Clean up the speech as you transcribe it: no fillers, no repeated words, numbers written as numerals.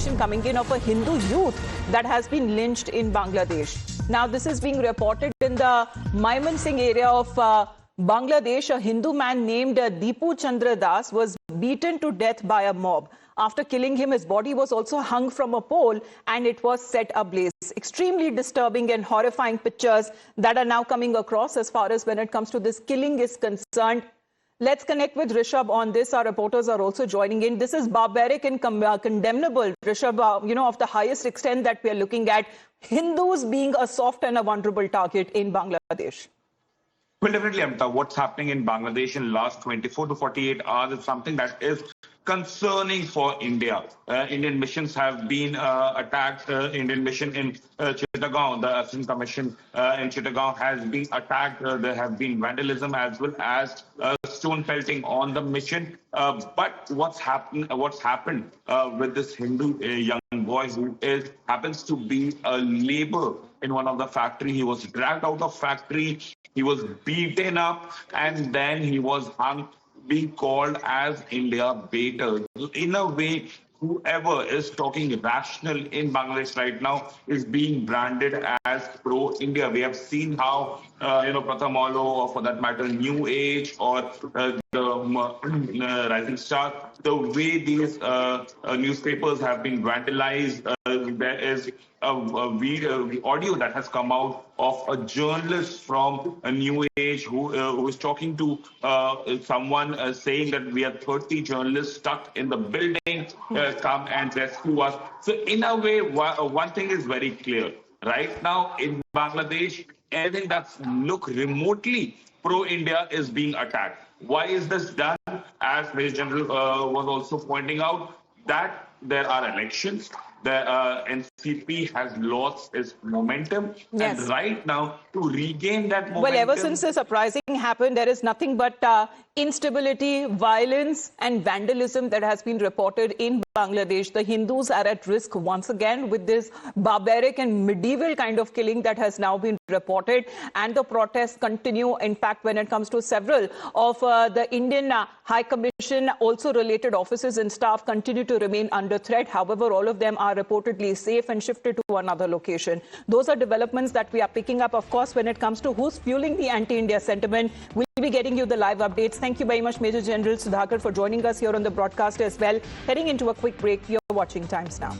coming in of a Hindu youth that has been lynched in Bangladesh. Now, this is being reported in the Mymensingh area of Bangladesh. A Hindu man named Deepu Chandra Das was beaten to death by a mob. After killing him, his body was also hung from a pole and it was set ablaze. Extremely disturbing and horrifying pictures that are now coming across as far as when it comes to this killing is concerned. Let's connect with Rishabh on this. Our reporters are also joining in. This is barbaric and condemnable, Rishabh, of the highest extent that we are looking at. Hindus being a soft and a vulnerable target in Bangladesh. Well, definitely, Amita, what's happening in Bangladesh in the last 24 to 48 hours is something that is concerning for India. Indian missions have been attacked. Indian mission in Chittagong, the Assistant Commission in Chittagong has been attacked. There have been vandalism as well as stone pelting on the mission. But what's happened with this Hindu young boy who happens to be a labor in one of the factory. He was dragged out of factory. He was beaten up and then he was hung, being called as India baiter. In a way, whoever is talking rational in Bangladesh right now is being branded as pro-India. We have seen how, Prathamalo, or for that matter, New Age, or the Rising Star, the way these newspapers have been vandalized. There is a video, audio that has come out of a journalist from a New Age who is talking to someone saying that we are 30 journalists stuck in the building, come and rescue us. So in a way, one thing is very clear. Right now in Bangladesh, anything that's look remotely pro-India is being attacked. Why is this done? As Major General was also pointing out, that there are elections. The NCP has lost its momentum. Yes. And right now, to regain that momentum... Well, ever since this uprising happened, there is nothing but instability, violence and vandalism that has been reported in Bangladesh. The Hindus are at risk once again with this barbaric and medieval kind of killing that has now been reported. And the protests continue. In fact, when it comes to several of the Indian High Commission, also related offices and staff continue to remain under threat. However, all of them are reportedly safe and shifted to another location. Those are developments that we are picking up, of course, when it comes to who's fueling the anti-India sentiment. We'll be getting you the live updates. Thank you very much, Major General Sudhakar, for joining us here on the broadcast as well. Heading into a quick break, you're watching Times Now.